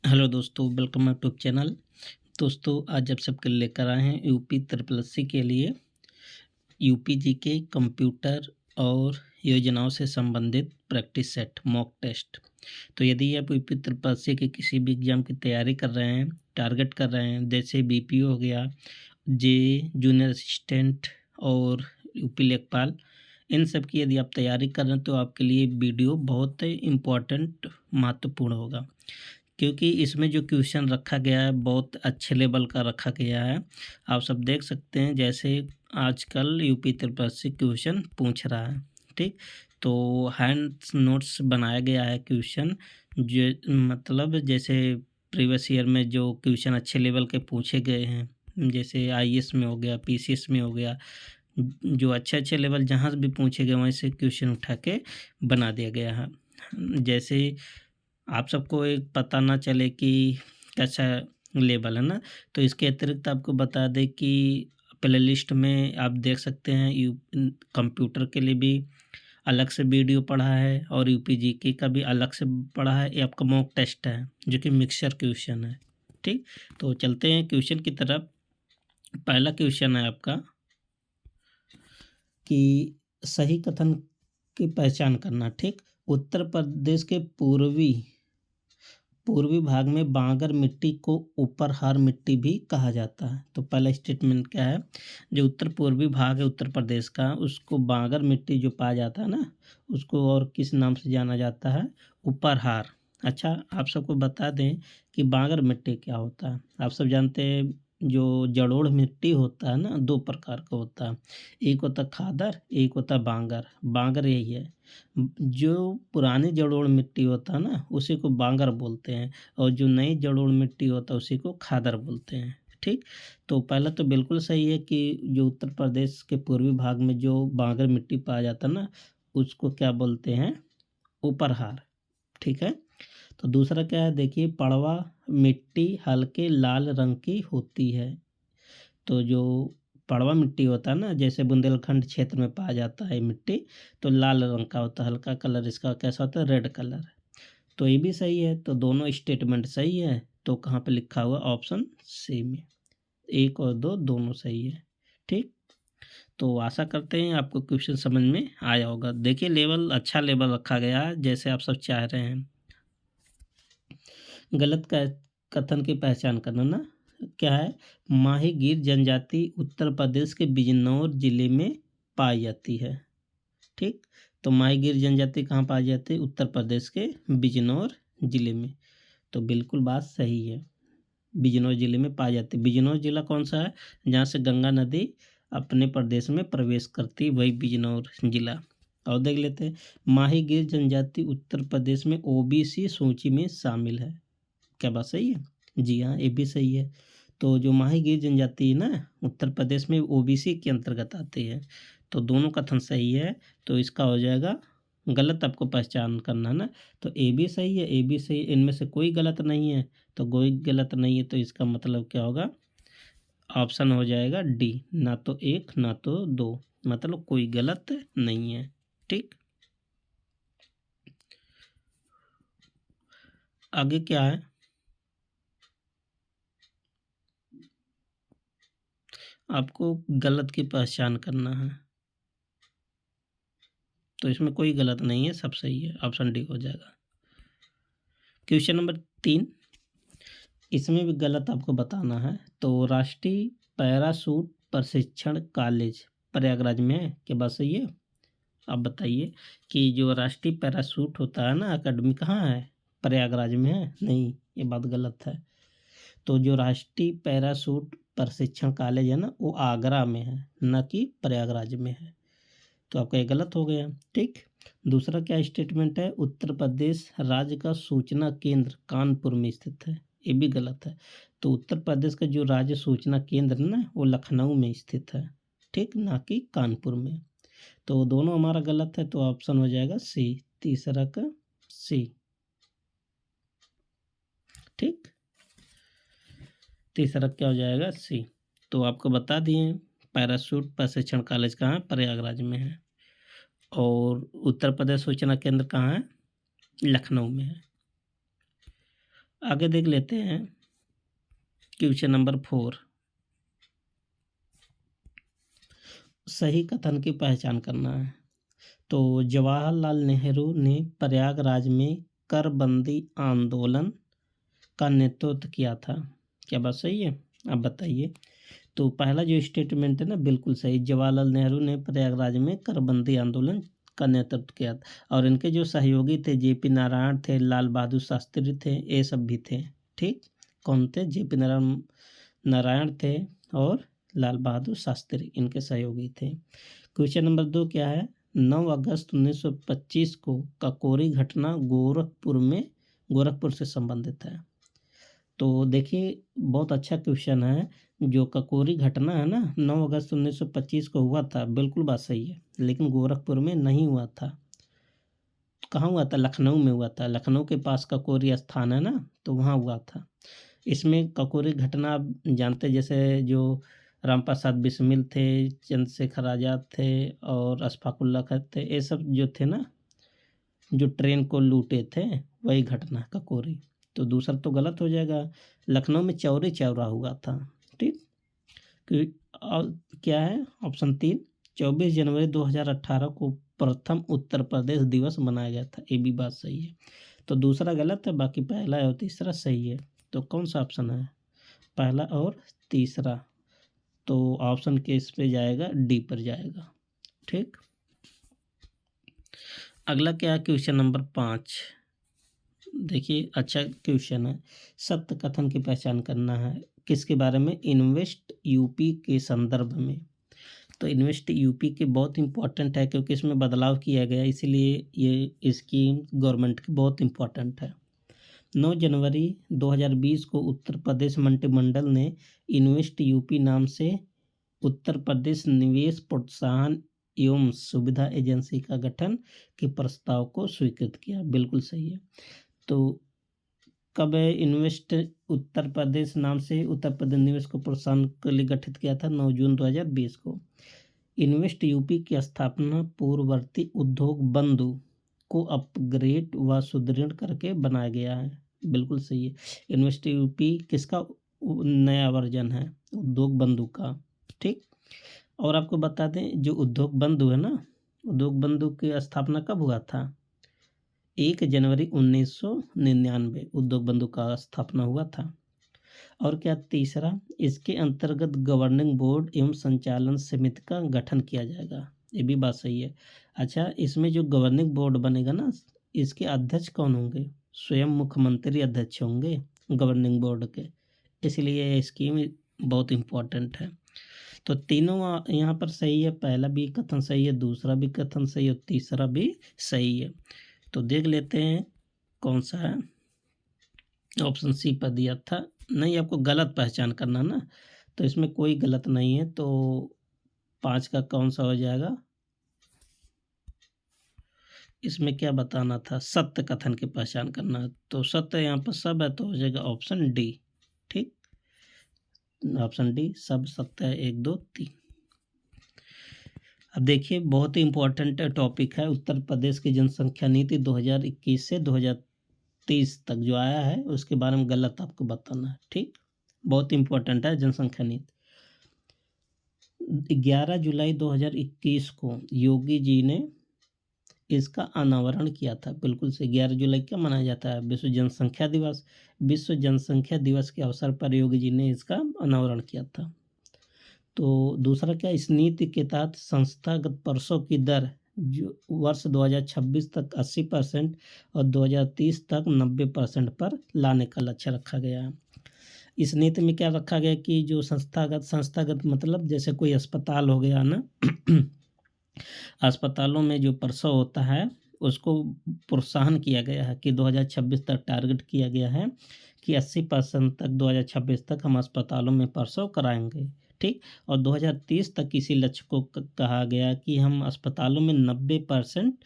Hello दोस्तों, welcome my YouTube channel. दोस्तों, आज आप सबके लिए लेकर आए हैं यूपी ट्रिपल एस सी के लिए यूपी जी के कंप्यूटर और योजनाओं से संबंधित प्रैक्टिस सेट मॉक टेस्ट। तो यदि आप यूपी ट्रिपल एस सी के किसी भी एग्ज़ाम की तैयारी कर रहे हैं, टारगेट कर रहे हैं, जैसे बीपीओ हो गया, जूनियर असिस्टेंट और यूपी लेखपाल, इन सब की यदि आप तैयारी कर रहे हैं तो आपके लिए वीडियो बहुत इम्पोर्टेंट महत्वपूर्ण होगा। क्योंकि इसमें जो क्वेश्चन रखा गया है बहुत अच्छे लेवल का रखा गया है। आप सब देख सकते हैं जैसे आजकल UP triple S C question पूछ रहा है, ठीक? तो हैंड्स नोट्स बनाया गया है क्वेश्चन जो मतलब जैसे प्रीवियस ईयर में जो क्वेश्चन अच्छे लेवल के पूछे गए हैं, जैसे आईएएस में हो गया, पीसीएस में हो गया, जो अच्छे-अच्छे लेवल जहाँ से भी पूछे गए वहीं से क्वेश्चन उठा के बना दिया गया है। जैसे आप सबको एक पता ना चले कि कैसा लेबल है ना, तो इसके अतिरिक्त आपको बता दें कि प्लेलिस्ट में आप देख सकते हैं कंप्यूटर के लिए भी अलग से वीडियो पड़ा है और यूपी जीके का भी अलग से पड़ा है। ये आपका मॉक टेस्ट है जो कि मिक्सचर क्वेश्चन है, ठीक? तो चलते हैं क्वेश्चन की तरफ। पहला क्वेश्चन है आपका कि सही कथन की पहचान करना, ठीक? उत्तर प्रदेश के पूर्वी भाग में बांगर मिट्टी को उपरहार मिट्टी भी कहा जाता है। तो पहला स्टेटमेंट क्या है? जो उत्तर पूर्वी भाग है उत्तर प्रदेश का, उसको बांगर मिट्टी जो पाया जाता है ना, उसको और किस नाम से जाना जाता है? उपरहार। अच्छा, आप सबको बता दें कि बांगर मिट्टी क्या होता है। आप सब जानते हैं जो जलोढ़ मिट्टी होता है ना, दो प्रकार का होता है। एक होता खादर, एक होता बांगर। बांगर यही है, जो पुरानी जलोढ़ मिट्टी होता है ना उसी को बांगर बोलते हैं, और जो नई जलोढ़ मिट्टी होता है उसी को खादर बोलते हैं, ठीक? तो पहला तो बिल्कुल सही है कि जो उत्तर प्रदेश के पूर्वी भाग में जो बांगर मिट्टी पाया जाता है ना, उसको क्या बोलते हैं? उपरहार, ठीक है? तो दूसरा क्या है देखिए, पड़वा मिट्टी हल्के लाल रंग की होती है। तो जो पड़वा मिट्टी होता है ना, जैसे बुंदेलखंड क्षेत्र में पाया जाता है मिट्टी, तो लाल रंग का होता है, हल्का कलर इसका कैसा होता है? Red colour. तो ये भी सही है, तो दोनों स्टेटमेंट सही है। तो कहाँ पे लिखा हुआ? ऑप्शन सी में। एक और दो दोनों सही है, ठीक? तो आशा करते हैं आपको क्वेश्चन समझ में आया होगा। देखिए लेवल अच्छा लेवल रखा गया है जैसे आप सब चाह रहे हैं। गलत कथन की पहचान करना ना, क्या है? माही गिर जनजाति उत्तर प्रदेश के बिजनौर जिले में पाई जाती है, ठीक? तो माही गिर जनजाति कहाँ पाई जाती है? उत्तर प्रदेश के बिजनौर जिले में। तो बिल्कुल बात सही है, बिजनौर जिले में पाई जाती है। बिजनौर जिला कौन सा है? जहाँ से गंगा नदी अपने प्रदेश में प्रवेश करती है, वही बिजनौर जिला। और देख लेते हैं, माही गिर जनजाति उत्तर प्रदेश में ओबीसी सूची में शामिल है। क्या बात सही है? जी हाँ, ये भी सही है। तो जो माहीगीर जनजाति है ना, उत्तर प्रदेश में ओबीसी के अंतर्गत आती है। तो दोनों कथन सही है, तो इसका हो जाएगा गलत आपको पहचान करना है ना। तो ए भी सही है, ए भी सही है, इनमें से कोई गलत नहीं है। तो कोई गलत नहीं है तो इसका मतलब क्या होगा? ऑप्शन हो जाएगा डी, ना तो एक ना तो दो, मतलब कोई गलत नहीं है, ठीक? आगे क्या है? आपको गलत की पहचान करना है। तो इसमें कोई गलत नहीं है, सब सही है, ऑप्शन डी हो जाएगा। क्वेश्चन नंबर 3, इसमें भी गलत आपको बताना है। तो राष्ट्रीय पैराशूट प्रशिक्षण कॉलेज प्रयागराज में है, क्या बात सही है? आप बताइए कि जो राष्ट्रीय पैराशूट होता है ना अकेडमी कहाँ है? प्रयागराज में है? नहीं, ये बात गलत है। तो जो राष्ट्रीय पैराशूट प्रशिक्षण कॉलेज है ना, वो आगरा में है, न कि प्रयागराज में है। तो आपका ये गलत हो गया, ठीक? दूसरा क्या स्टेटमेंट है? उत्तर प्रदेश राज्य का सूचना केंद्र कानपुर में स्थित है, ये भी गलत है। तो उत्तर प्रदेश का जो राज्य सूचना केंद्र है ना, वो लखनऊ में स्थित है, ठीक, ना कि कानपुर में। तो दोनों हमारा गलत है, तो ऑप्शन हो जाएगा सी, तीसरा का सी, ठीक? तीसरा क्या हो जाएगा? सी। तो आपको बता दिए पैराशूट प्रशिक्षण कॉलेज कहाँ है? प्रयागराज में है। और उत्तर प्रदेश सूचना केंद्र कहाँ है? लखनऊ में है। आगे देख लेते हैं क्वेश्चन नंबर 4। सही कथन की पहचान करना है। तो जवाहरलाल नेहरू ने प्रयागराज में कर बंदी आंदोलन का नेतृत्व किया था। क्या बात सही है? अब बताइए। तो पहला जो स्टेटमेंट है ना, बिल्कुल सही। जवाहरलाल नेहरू ने प्रयागराज में कर बंदी आंदोलन का नेतृत्व किया था। और इनके जो सहयोगी थे जेपी नारायण थे, लाल बहादुर शास्त्री थे, ये सब भी थे। ठीक, कौन थे? जेपी नारायण थे और लाल बहादुर शास्त्री इनके सहयोगी थे। क्वेश्चन नंबर 2 क्या है? 9 अगस्त 1925 को काकोरी घटना गोरखपुर से संबंधित है। तो देखिए, बहुत अच्छा क्वेश्चन है। जो काकोरी घटना है ना, 9 अगस्त 1925 को हुआ था, बिल्कुल बात सही है, लेकिन गोरखपुर में नहीं हुआ था। कहाँ हुआ था? लखनऊ में हुआ था। लखनऊ के पास काकोरी स्थान है ना, तो वहाँ हुआ था। इसमें काकोरी घटना आप जानते, जैसे जो राम प्रसाद बिस्मिल थे, चंद्रशेखर आज़ाद थे और अशफाकुल्ला खान थे, ये सब जो थे ना, जो ट्रेन को लूटे थे, वही घटना काकोरी। तो दूसरा तो गलत हो जाएगा। लखनऊ में चौरी चौरा हुआ था। ठीक, और क्या है? ऑप्शन 3, 24 जनवरी 2018 को प्रथम उत्तर प्रदेश दिवस मनाया गया था। ये भी बात सही है। तो दूसरा गलत है, बाकी पहला और तीसरा सही है। तो कौन सा ऑप्शन है? पहला और तीसरा। तो ऑप्शन किस पे जाएगा? डी पर जाएगा। ठीक, अगला क्या है? Question number 5। देखिए, अच्छा क्वेश्चन है। सत्य कथन की पहचान करना है। किसके बारे में? इन्वेस्ट यूपी के संदर्भ में। तो इन्वेस्ट यूपी के बहुत इंपॉर्टेंट है, क्योंकि इसमें बदलाव किया गया, इसलिए ये स्कीम गवर्नमेंट की बहुत इंपॉर्टेंट है। 9 जनवरी 2020 को उत्तर प्रदेश मंत्रिमंडल ने इन्वेस्ट यूपी नाम से उत्तर प्रदेश निवेश प्रोत्साहन एवं सुविधा एजेंसी का गठन के प्रस्ताव को स्वीकृत किया। बिल्कुल सही है। तो कब इन्वेस्ट उत्तर प्रदेश नाम से उत्तर प्रदेश निवेश को प्रोत्साहन के लिए गठित किया था? 9 जून 2020 को। इन्वेस्ट यूपी की स्थापना पूर्ववर्ती उद्योग बंधु को अपग्रेड व सुदृढ़ करके बनाया गया है। बिल्कुल सही है। इन्वेस्ट यूपी किसका नया वर्जन है? उद्योग बंधु का। ठीक, और आपको बता दें, जो उद्योग बंधु है ना, उद्योग बंधु की स्थापना कब हुआ था? 1 जनवरी 1999 उद्योग बंधु का स्थापना हुआ था। और क्या तीसरा? इसके अंतर्गत गवर्निंग बोर्ड एवं संचालन समिति का गठन किया जाएगा। ये भी बात सही है। अच्छा, इसमें जो गवर्निंग बोर्ड बनेगा ना, इसके अध्यक्ष कौन होंगे? स्वयं मुख्यमंत्री अध्यक्ष होंगे गवर्निंग बोर्ड के। इसलिए ये स्कीम बहुत इम्पोर्टेंट है। तो तीनों यहाँ पर सही है। पहला भी कथन सही है, दूसरा भी कथन सही है और तीसरा भी सही है। तो देख लेते हैं कौन सा है। ऑप्शन सी पर दिया था। नहीं, आपको गलत पहचान करना ना, तो इसमें कोई गलत नहीं है। तो 5 का कौन सा हो जाएगा? इसमें क्या बताना था? सत्य कथन की पहचान करना। तो सत्य यहाँ पर सब है, तो हो जाएगा ऑप्शन डी। ठीक, ऑप्शन डी सब सत्य है। 1 2 3। अब देखिए, बहुत ही इम्पोर्टेंट टॉपिक है। उत्तर प्रदेश की जनसंख्या नीति 2021 से 2030 तक जो आया है, उसके बारे में गलत आपको बताना है। ठीक, बहुत इम्पोर्टेंट है जनसंख्या नीति। 11 जुलाई 2021 को योगी जी ने इसका अनावरण किया था। बिल्कुल से 11 जुलाई क्या मनाया जाता है? विश्व जनसंख्या दिवस। विश्व जनसंख्या दिवस के अवसर पर योगी जी ने इसका अनावरण किया था। तो दूसरा क्या? इस नीति के तहत संस्थागत प्रसव की दर जो वर्ष 2026 तक 80% और 2030 तक 90% पर लाने का लक्ष्य रखा गया है। इस नीति में क्या रखा गया कि जो संस्थागत मतलब जैसे कोई अस्पताल हो गया ना अस्पतालों में जो प्रसव होता है, उसको प्रोत्साहन किया गया है कि 2026 तक टारगेट किया गया है कि 80% तक 2026 तक हम अस्पतालों में प्रसव कराएंगे। ठीक, और 2030 तक इसी लक्ष्य को कहा गया कि हम अस्पतालों में 90%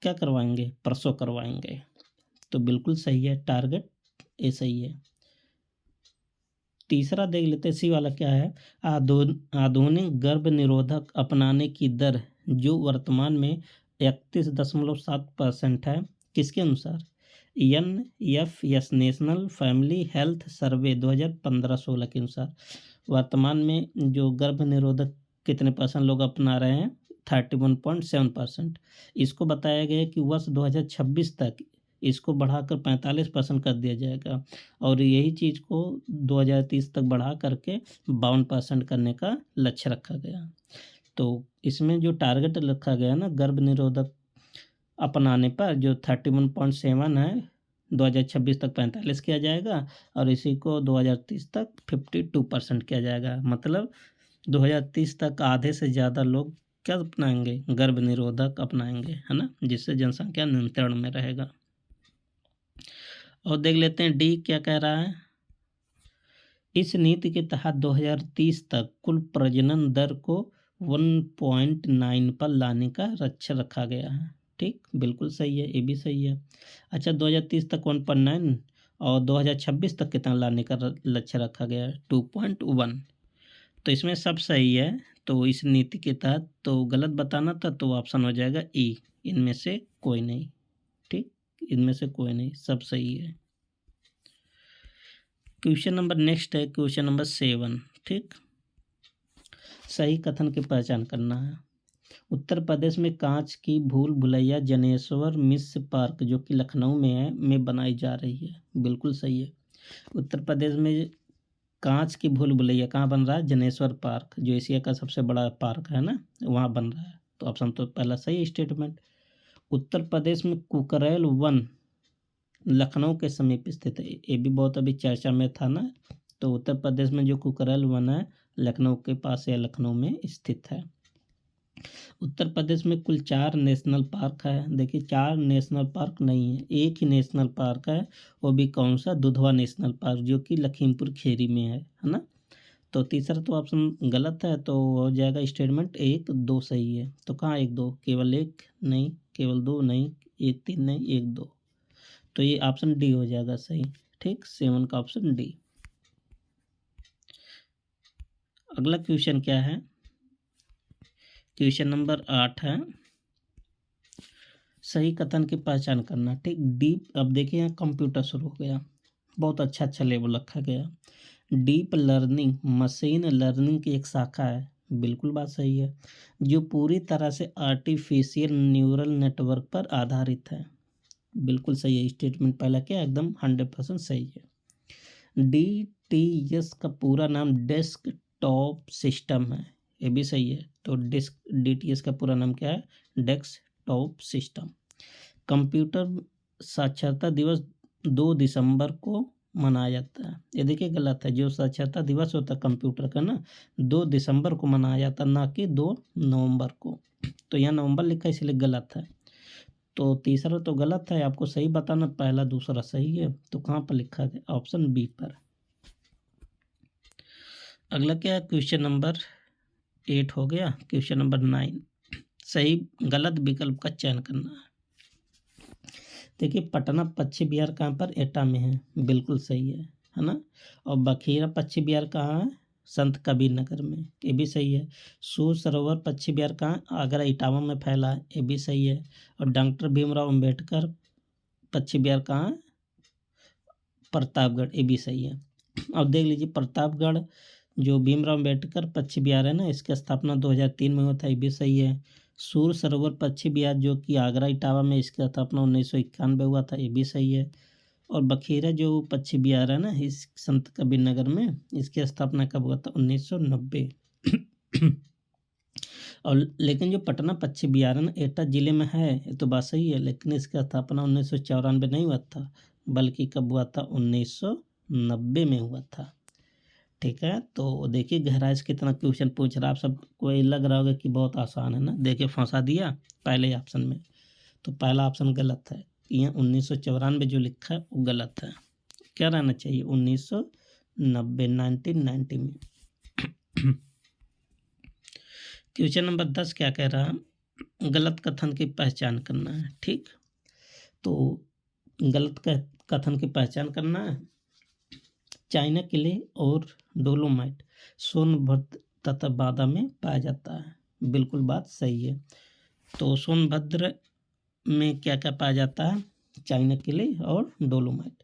क्या करवाएंगे? प्रसव करवाएंगे। तो बिल्कुल सही है, टारगेट ये सही है। तीसरा देख लेते हैं, सी वाला क्या है? आधुनिक गर्भ निरोधक अपनाने की दर जो वर्तमान में 31.7% है, किसके अनुसार? NFS national family health survey 2015-16 के अनुसार वर्तमान में जो गर्भ निरोधक कितने % लोग अपना रहे हैं, 31.7%। इसको बताया गया कि वर्ष 2026 तक इसको बढ़ाकर 45% कर दिया जाएगा और यही चीज़ को 2030 तक बढ़ा करके 52% करने का लक्ष्य रखा गया। तो इसमें जो टारगेट रखा गया ना गर्भ निरोधक अपनाने पर, जो 31.7 है, 2026 तक 45 किया जाएगा और इसी को 2030 तक 52% किया जाएगा। मतलब 2030 तक आधे से ज़्यादा लोग क्या अपनाएंगे, गर्भ निरोधक अपनाएंगे, है ना, जिससे जनसंख्या नियंत्रण में रहेगा। और देख लेते हैं डी क्या कह रहा है। इस नीति के तहत 2030 तक कुल प्रजनन दर को 1.9 पर लाने का लक्ष्य रखा गया है। ठीक, बिल्कुल सही है, ये भी सही है। अच्छा, 2030 तक 1.9 और 2026 तक कितना लाने का लक्ष्य रखा गया है, 2.1। तो इसमें सब सही है। तो इस नीति के तहत तो गलत बताना था, तो ऑप्शन हो जाएगा ई, इनमें से कोई नहीं। ठीक, इनमें से कोई नहीं, सब सही है। क्वेश्चन नंबर नेक्स्ट है, क्वेश्चन नंबर 7। ठीक, सही कथन की पहचान करना है। उत्तर प्रदेश में कांच की भूल भुलैया जनेश्वर मिश्र पार्क जो कि लखनऊ में है, में बनाई जा रही है। बिल्कुल सही है। उत्तर प्रदेश में कांच की भूल भुलैया कहाँ बन रहा है, जनेश्वर पार्क, जो एशिया का सबसे बड़ा पार्क है ना, वहाँ बन रहा है। तो ऑप्शन तो पहला सही स्टेटमेंट। उत्तर प्रदेश में कुकरेल वन लखनऊ के समीप स्थित है, ये भी बहुत अभी चर्चा में था ना। तो उत्तर प्रदेश में जो कुकरेल वन है लखनऊ के पास या लखनऊ में स्थित है। उत्तर प्रदेश में कुल 4 नेशनल पार्क है। देखिए 4 नेशनल पार्क नहीं है, एक ही नेशनल पार्क है, वो भी कौन सा, दुधवा नेशनल पार्क, जो कि लखीमपुर खीरी में है ना। तो तीसरा तो ऑप्शन गलत है, तो हो जाएगा स्टेटमेंट 1, 2 सही है। तो कहाँ 1, 2, केवल 1 नहीं, केवल 2 नहीं, 1, 3 नहीं, 1, 2। तो ये ऑप्शन डी हो जाएगा सही। ठीक, 7 का ऑप्शन डी। अगला क्वेश्चन क्या है, क्वेश्चन नंबर 8 है, सही कथन की पहचान करना। ठीक, डीप, अब देखिए यहाँ कंप्यूटर शुरू हो गया, बहुत अच्छा लेवल रखा गया। डीप लर्निंग मशीन लर्निंग की एक शाखा है। बिल्कुल बात सही है, जो पूरी तरह से आर्टिफिशियल न्यूरल नेटवर्क पर आधारित है। बिल्कुल सही है, स्टेटमेंट पहला क्या एकदम 100% सही है। DTS का पूरा नाम डेस्कटॉप सिस्टम है, ये भी सही है। तो DTS का पूरा नाम क्या है, डेस्कटॉप सिस्टम। कंप्यूटर साक्षरता दिवस 2 दिसंबर को मनाया जाता है। ये देखिए गलत है, जो साक्षरता दिवस होता है कंप्यूटर का ना, 2 दिसंबर को मनाया जाता है, ना कि 2 नवंबर को। तो यहाँ नवंबर लिखा है इसलिए गलत है। तो तीसरा तो गलत है, आपको सही बताना, पहला दूसरा सही है। तो कहाँ पर लिखा है, ऑप्शन बी पर। अगला क्या है, क्वेश्चन नंबर 8 हो गया। क्वेश्चन नंबर 9, सही गलत विकल्प का चयन करना है। देखिए पटना पश्चिम बिहार कहाँ पर, एटा में है, बिल्कुल सही है ना। और बखीरा पश्चिम बिहार कहाँ है, संत कबीर नगर में, ये भी सही है। सूर सरोवर पश्चिम बिहार कहाँ, आगरा इटावा में फैला है, ये भी सही है। और डॉक्टर भीमराव अंबेडकर पश्चिम बिहार कहाँ, प्रतापगढ़, ये भी सही है। अब देख लीजिए प्रतापगढ़ जो भीमराव अंबेडकर पश्चिम बिहार है ना, इसकी स्थापना 2003 में हुआ था, ये भी सही है। सूर सरोवर पश्चिम बिहार जो कि आगरा इटावा में, इसकी स्थापना 1991 हुआ था, ये भी सही है। और बखीरा जो पश्चिम बिहार है ना, इस संत कबीर नगर में, इसकी स्थापना कब हुआ था, 1990। और लेकिन जो पटना पश्चिम बिहार है ना, एटा जिले में है, ये तो बात सही है, लेकिन इसका स्थापना 1994 नहीं हुआ था, बल्कि कब हुआ था, 1990 में हुआ था। ठीक है, तो देखिए गहराई से कितना क्वेश्चन पूछ रहा है। आप सबको ये लग रहा होगा कि बहुत आसान है ना, देखिए फंसा दिया पहले ऑप्शन में। तो पहला ऑप्शन गलत है, यहाँ 1994 जो लिखा है वो गलत है, क्या रहना चाहिए 1990, 1990 में। क्वेश्चन नंबर 10 क्या कह रहा है, गलत कथन की पहचान करना है। ठीक, तो गलत कथन की पहचान करना है। चाइना किले और डोलोमाइट सोनभद्र तथा बादा में पाया जाता है, बिल्कुल बात सही है। तो सोनभद्र में क्या क्या पाया जाता है, चाइना किले और डोलोमाइट।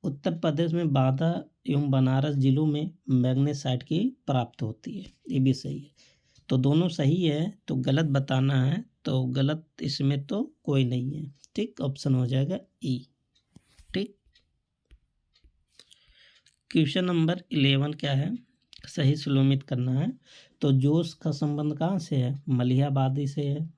उत्तर प्रदेश में बांदा एवं बनारस जिलों में मैग्नेसाइट की प्राप्त होती है, ये भी सही है। तो दोनों सही है, तो गलत बताना है, तो गलत इसमें तो कोई नहीं है, ठीक। ऑप्शन हो जाएगा ई, ठीक। क्वेश्चन नंबर 11 क्या है, सही सुलोमित करना है। तो जोश का संबंध कहाँ से है, मलिहाबादी से है,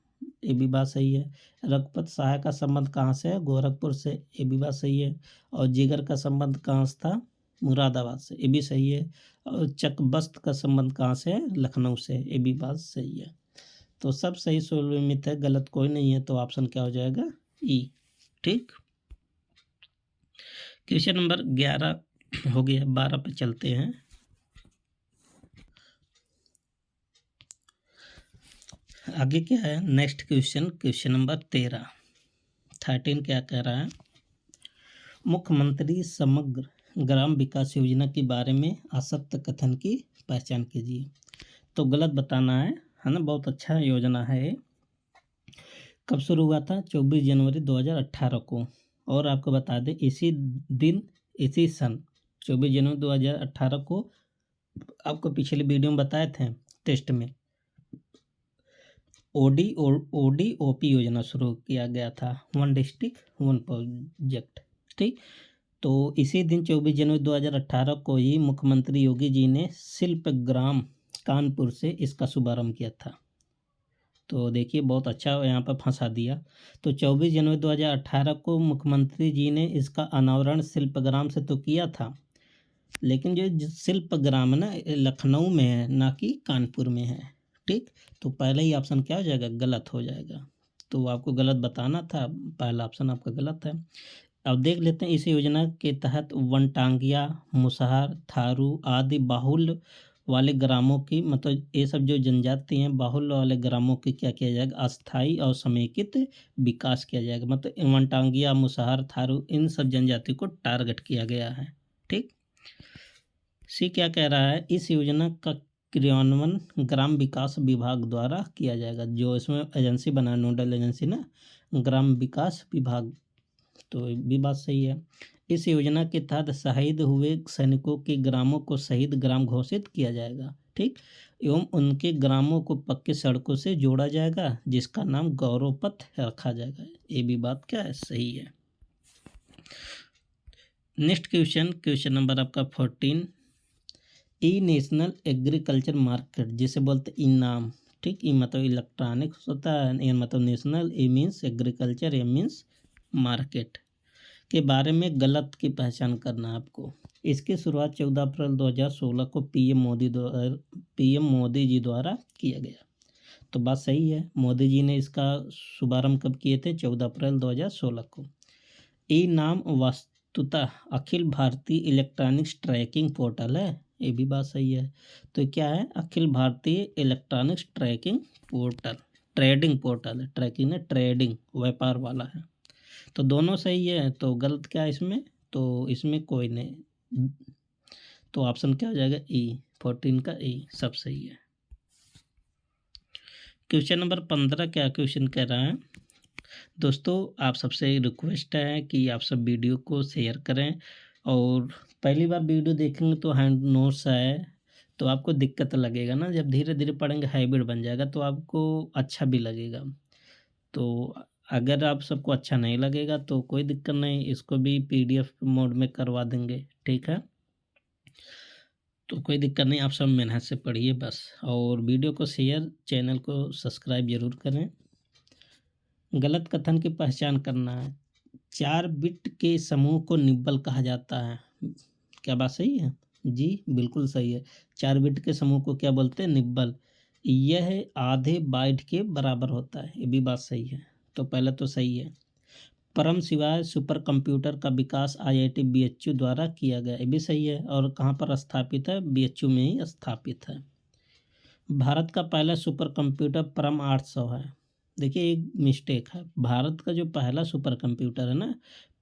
ये भी बात सही है। रघुपत सहाय का संबंध कहाँ से है, गोरखपुर से, ये भी बात सही है। और जिगर का संबंध कहाँ से था, मुरादाबाद से, ये भी सही है। और चकबस्त का संबंध कहाँ से है, लखनऊ से, ये भी बात सही है। तो सब सही सुलोमित है, गलत कोई नहीं है, तो ऑप्शन क्या हो जाएगा, ई, ठीक। क्वेश्चन नंबर 11 हो गया, 12 पे चलते हैं। आगे क्या है, नेक्स्ट क्वेश्चन, क्वेश्चन नंबर 13 क्या कह रहा है, मुख्यमंत्री समग्र ग्राम विकास योजना के बारे में असत्य कथन की पहचान कीजिए। तो गलत बताना है ना, बहुत अच्छा योजना है। कब शुरू हुआ था, 24 जनवरी 2018 को। और आपको बता दें इसी दिन इसी सन 24 जनवरी 2018 को आपको पिछले वीडियो में बताए थे टेस्ट में, ओडीओपी योजना शुरू किया गया था, 1 डिस्ट्रिक्ट 1 प्रोजेक्ट, ठीक। तो इसी दिन 24 जनवरी 2018 को ही मुख्यमंत्री योगी जी ने शिल्प ग्राम कानपुर से इसका शुभारंभ किया था। तो देखिए बहुत अच्छा यहाँ पर फंसा दिया। तो 24 जनवरी 2018 को मुख्यमंत्री जी ने इसका अनावरण शिल्पग्राम से तो किया था, लेकिन जो शिल्पग्राम है ना, लखनऊ में है, ना कि कानपुर में है, ठीक। तो पहला ही ऑप्शन क्या हो जाएगा, गलत हो जाएगा। तो आपको गलत बताना था, पहला ऑप्शन आपका गलत है। अब देख लेते हैं, इस योजना के तहत वनटांगिया, मुसहर, थारू आदि बाहुल्य वाले ग्रामों की, मतलब ये सब जो जनजाति हैं, बाहुल्य वाले ग्रामों की क्या किया जाएगा, अस्थायी और समेकित विकास किया जाएगा। मतलब वनटांगिया, मुसहर, थारू, इन सब जनजाति को टारगेट किया गया है, ठीक। सी क्या कह रहा है, इस योजना का क्रियान्वयन ग्राम विकास विभाग द्वारा किया जाएगा। जो इसमें एजेंसी बना, नोडल एजेंसी ना, ग्राम विकास विभाग, तो ये भी बात सही है। इस योजना के तहत शहीद हुए सैनिकों के ग्रामों को शहीद ग्राम घोषित किया जाएगा, ठीक। एवं उनके ग्रामों को पक्की सड़कों से जोड़ा जाएगा, जिसका नाम गौरव पथ रखा जाएगा। ये भी बात क्या है, सही है। नेक्स्ट क्वेश्चन, क्वेश्चन नंबर आपका 14, ई नेशनल एग्रीकल्चर मार्केट जिसे बोलते ई नाम, ठीक। ई मतलब इलेक्ट्रॉनिक्स होता है, ए मतलब नेशनल, ए मीन्स एग्रीकल्चर, ए मीन्स मार्केट के बारे में गलत की पहचान करना आपको। इसकी शुरुआत 14 अप्रैल 2016 को पीएम मोदी जी द्वारा किया गया। तो बात सही है, मोदी जी ने इसका शुभारंभ कब किए थे, 14 अप्रैल 2016 को। ई नाम वस्तुतः अखिल भारतीय इलेक्ट्रॉनिक्स ट्रैकिंग पोर्टल है, ये भी बात सही है। तो क्या है, अखिल भारतीय electronics tracking portal, trading portal है, ट्रैकिंग है, ट्रेडिंग व्यापार वाला है। तो दोनों सही है, तो गलत क्या है इसमें, तो इसमें कोई नहीं, तो ऑप्शन क्या हो जाएगा, ई, 14 का ई सब सही है। क्वेश्चन नंबर 15 क्या क्वेश्चन कह रहा है, दोस्तों आप सबसे रिक्वेस्ट है कि आप सब वीडियो को शेयर करें, और पहली बार वीडियो देखेंगे तो हैंड नोट्स है, तो आपको दिक्कत लगेगा ना, जब धीरे धीरे पढ़ेंगे हैबिट बन जाएगा, तो आपको अच्छा भी लगेगा। तो अगर आप सबको अच्छा नहीं लगेगा तो कोई दिक्कत नहीं, इसको भी पीडीएफ मोड में करवा देंगे, ठीक है। तो कोई दिक्कत नहीं, आप सब मेहनत से पढ़िए बस, और वीडियो को शेयर, चैनल को सब्सक्राइब जरूर करें। गलत कथन की पहचान करना है, 4 बिट के समूह को निब्बल कहा जाता है, क्या बात सही है, जी बिल्कुल सही है। 4 बिट के समूह को क्या बोलते हैं, निब्बल। यह आधे बाइट के बराबर होता है, ये भी बात सही है। तो पहले तो सही है। परम शिवाय सुपर कंप्यूटर का विकास आईआईटी बीएचयू द्वारा किया गया, ये भी सही है। और कहाँ पर स्थापित है, बीएचयू में ही स्थापित है। भारत का पहला सुपर कंप्यूटर परम 800 है। देखिए एक मिस्टेक है, भारत का जो पहला सुपर कंप्यूटर है ना,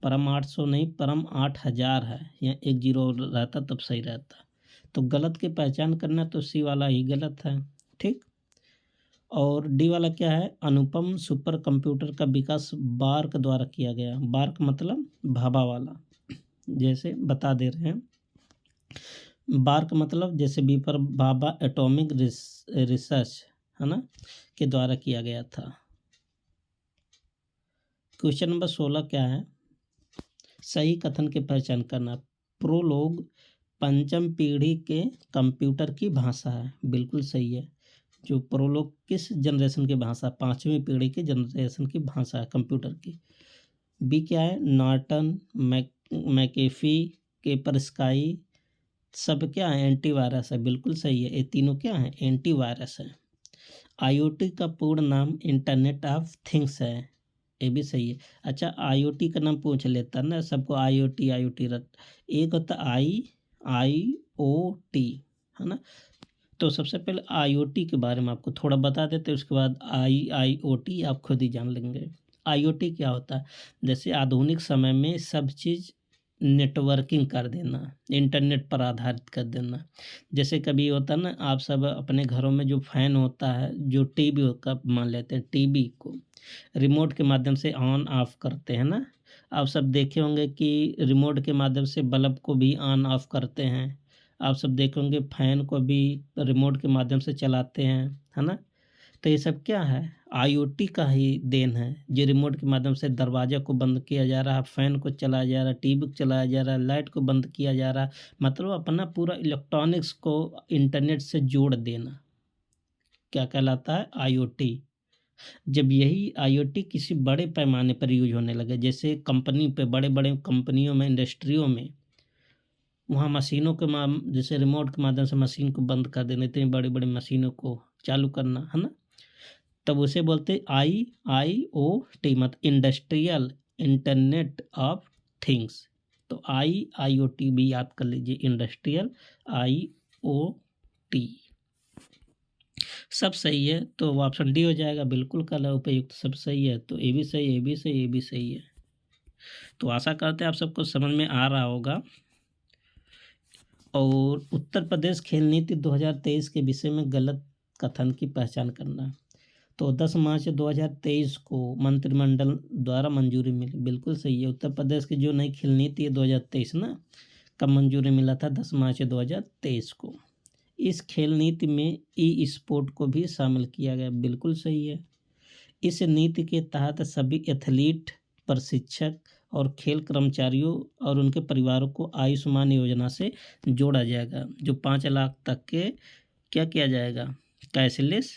परम 800 नहीं, परम 8000 है, यहाँ एक जीरो रहता तब सही रहता। तो गलत की पहचान करना, तो सी वाला ही गलत है, ठीक। और डी वाला क्या है, अनुपम सुपर कंप्यूटर का विकास बार्क द्वारा किया गया। बार्क मतलब भाभा वाला, जैसे बता दे रहे हैं। बार्क मतलब जैसे बी पर भाभा, एटॉमिक रिसर्च है ना, के द्वारा किया गया था। क्वेश्चन नंबर 16 क्या है, सही कथन की पहचान करना। प्रोलोग पंचम पीढ़ी के कंप्यूटर की भाषा है, बिल्कुल सही है। जो प्रोलोग किस जनरेशन की भाषा, पांचवी पीढ़ी की जनरेशन की भाषा है कंप्यूटर की। बी क्या है, नॉर्टन, मैकेफी, केपरस्काई, सब क्या है, एंटीवायरस है, बिल्कुल सही है। ये तीनों क्या है, एंटीवायरस है। आईओटी का पूर्ण नाम इंटरनेट ऑफ थिंग्स है, ये भी सही है। अच्छा, आईओटी का नाम पूछ लेता ना सबको, आईओटी आईओटी रट, एक होता आईओटी है ना। तो सबसे पहले आईओटी के बारे में आपको थोड़ा बता देते, उसके बाद आईओटी आप खुद ही जान लेंगे। आईओटी क्या होता है, जैसे आधुनिक समय में सब चीज़ नेटवर्किंग कर देना, इंटरनेट पर आधारित कर देना। जैसे कभी होता है ना, आप सब अपने घरों में जो फैन होता है, जो टीवी का मान लेते हैं, टीवी को रिमोट के माध्यम से ऑन ऑफ करते हैं ना। आप सब देखे होंगे कि रिमोट के माध्यम से बल्ब को भी ऑन ऑफ करते हैं। आप सब देखे होंगे फैन को भी रिमोट के माध्यम से चलाते हैं, है ना। तो ये सब क्या है, आईओटी का ही देन है। जो रिमोट के माध्यम से दरवाजा को बंद किया जा रहा है, फैन को चलाया जा रहा है, टीवी को चलाया जा रहा है, लाइट को बंद किया जा रहा है, मतलब अपना पूरा इलेक्ट्रॉनिक्स को इंटरनेट से जोड़ देना, क्या कहलाता है, आईओटी। जब यही आईओटी किसी बड़े पैमाने पर यूज होने लगे, जैसे कंपनी पे, बड़े बड़े कंपनियों में, इंडस्ट्रियों में, वहाँ मशीनों के जैसे रिमोट के माध्यम से मशीन को बंद कर देना, इतनी बड़ी बड़ी मशीनों को चालू करना, है ना, तब उसे बोलते आईओटी, मतलब इंडस्ट्रियल इंटरनेट ऑफ थिंग्स। तो आईओटी भी याद कर लीजिए, इंडस्ट्रियल आईओटी। सब सही है, तो ऑप्शन डी हो जाएगा, बिल्कुल कल उपयुक्त, सब सही है। तो ए भी सही, ए भी सही, ए भी सही है। तो आशा करते हैं आप सबको समझ में आ रहा होगा। और उत्तर प्रदेश खेल नीति 2023 के विषय में गलत कथन की पहचान करना। तो 10 मार्च 2023 को मंत्रिमंडल द्वारा मंजूरी मिली, बिल्कुल सही है। उत्तर प्रदेश की जो नई खेल नीति है 2023 ना, कब मंजूरी मिला था, 10 मार्च 2023 को। इस खेल नीति में ई स्पोर्ट को भी शामिल किया गया, बिल्कुल सही है। इस नीति के तहत सभी एथलीट, प्रशिक्षक और खेल कर्मचारियों और उनके परिवारों को आयुष्मान योजना से जोड़ा जाएगा, जो 5 लाख तक के क्या किया जाएगा, कैशलेस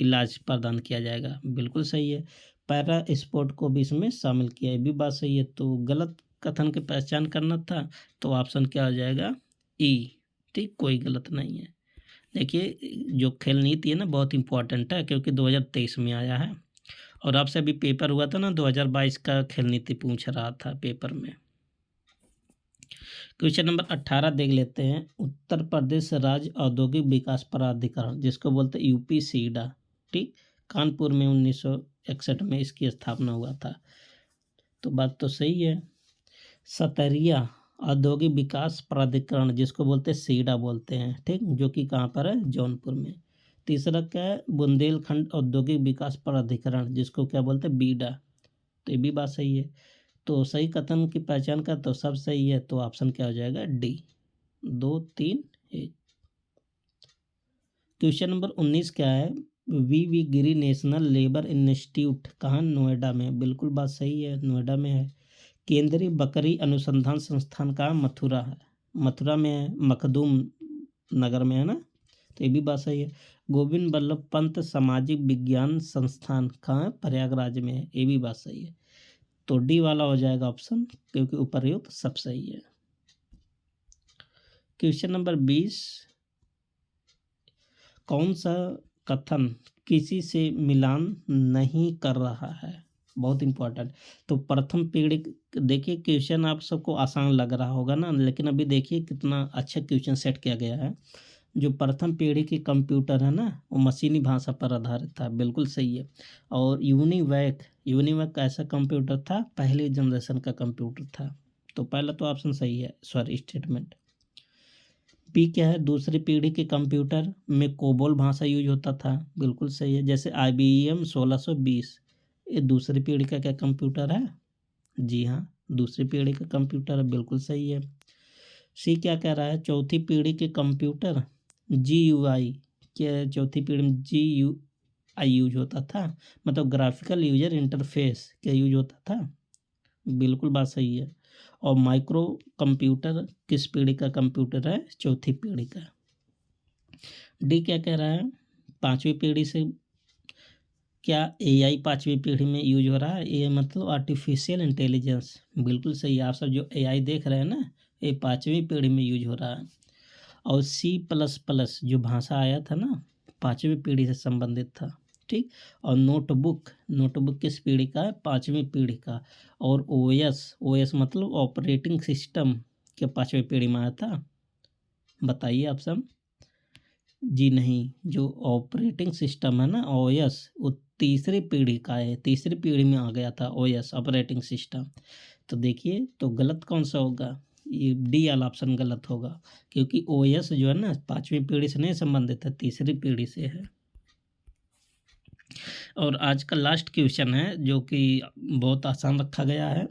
इलाज प्रदान किया जाएगा, बिल्कुल सही है। पैरा स्पोर्ट को भी इसमें शामिल किया है, भी बात सही है। तो गलत कथन की पहचान करना था, तो ऑप्शन क्या हो जाएगा, ई। ठीक, कोई गलत नहीं है। देखिए, जो खेल नीति है ना, बहुत इंपॉर्टेंट है, क्योंकि 2023 में आया है। और आपसे अभी पेपर हुआ था ना, 2022 का खेल नीति पूछ रहा था पेपर में। क्वेश्चन नंबर 18 देख लेते हैं। उत्तर प्रदेश राज्य औद्योगिक विकास प्राधिकरण, जिसको बोलते हैं यूपी सीडा, ठीक, कानपुर में 1961 में इसकी स्थापना हुआ था। तो बात तो सही है। सतरिया औद्योगिक विकास प्राधिकरण, जिसको बोलते हैं सीडा बोलते हैं, ठीक, जो कि कहाँ पर है, जौनपुर में। तीसरा क्या है, बुंदेलखंड औद्योगिक विकास प्राधिकरण, जिसको क्या बोलते हैं, बीडा। तो ये भी बात सही है। तो सही कथन की पहचान का तो सब सही है, तो ऑप्शन क्या हो जाएगा, डी। 2 3 1। क्वेश्चन नंबर 19 क्या है, V Giri national labour institute कहाँ, नोएडा में, बिल्कुल बात सही है, नोएडा में है। केंद्रीय बकरी अनुसंधान संस्थान का मथुरा है, मथुरा में है, मखदूम नगर में है ना। तो ये भी बात सही है। गोविंद बल्लभ पंत सामाजिक विज्ञान संस्थान कहाँ है, प्रयागराज में है, ये भी बात सही है। तो डी वाला हो जाएगा ऑप्शन, क्योंकि उपर्युक्त सब सही है। क्वेश्चन नंबर 20, कौन सा कथन किसी से मिलान नहीं कर रहा है, बहुत इंपॉर्टेंट। तो प्रथम पीढ़ी, देखिए क्वेश्चन आप सबको आसान लग रहा होगा ना, लेकिन अभी देखिए कितना अच्छा क्वेश्चन सेट किया गया है। जो प्रथम पीढ़ी की कंप्यूटर है ना, वो मशीनी भाषा पर आधारित था, बिल्कुल सही है। और यूनिवैक ऐसा कंप्यूटर था, पहली जनरेशन का कंप्यूटर था। तो पहला तो ऑप्शन सही है, सॉरी स्टेटमेंट। पी क्या है, दूसरी पीढ़ी के कंप्यूटर में कोबोल भाषा यूज होता था, बिल्कुल सही है। जैसे IBM 1620, ये दूसरी पीढ़ी का क्या कंप्यूटर है? जी हाँ, दूसरी पीढ़ी का कंप्यूटर है, बिल्कुल सही है। सी क्या कह रहा है, चौथी पीढ़ी के कंप्यूटर GUI, क्या चौथी पीढ़ी में GUI यूज होता था, मतलब ग्राफिकल यूजर इंटरफेस क्या यूज होता था? बिल्कुल बात सही है। और माइक्रो कंप्यूटर किस पीढ़ी का कंप्यूटर है? चौथी पीढ़ी का। डी क्या कह रहा है, पांचवी पीढ़ी से क्या AI पांचवी पीढ़ी में यूज हो रहा है? ये मतलब आर्टिफिशियल इंटेलिजेंस, बिल्कुल सही है। आप सब जो AI देख रहे हैं ना, ये पांचवी पीढ़ी में यूज हो रहा है। और C++ जो भाषा आया था ना, पांचवी पीढ़ी से संबंधित था, ठीक। और नोटबुक किस पीढ़ी का है? पांचवी पीढ़ी का। और OS मतलब ऑपरेटिंग सिस्टम के पांचवी पीढ़ी में आया था? बताइए आप सब। जी नहीं, जो ऑपरेटिंग सिस्टम है ना OS, वो तीसरी पीढ़ी का है, तीसरी पीढ़ी में आ गया था OS ऑपरेटिंग सिस्टम। तो देखिए, तो गलत कौन सा होगा? ये डी वाला ऑप्शन गलत होगा, क्योंकि OS जो है ना पांचवी पीढ़ी से नहीं संबंधित है, तीसरी पीढ़ी से है। और आज का लास्ट क्वेश्चन है जो कि बहुत आसान रखा गया है।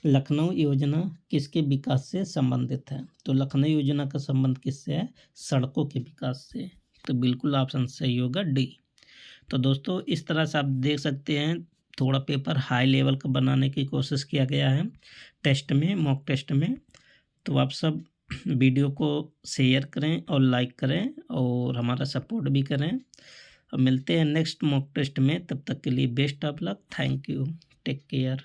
लखनऊ योजना किसके विकास से संबंधित है? तो लखनऊ योजना का संबंध किससे है? सड़कों के विकास से। तो बिल्कुल ऑप्शन सही होगा डी। तो दोस्तों, इस तरह से आप देख सकते हैं, थोड़ा पेपर हाई लेवल का बनाने की कोशिश किया गया है टेस्ट में, मॉक टेस्ट में। तो आप सब वीडियो को शेयर करें और लाइक करें और हमारा सपोर्ट भी करें। अब मिलते हैं नेक्स्ट मॉक टेस्ट में, तब तक के लिए best of luck, thank you, take care.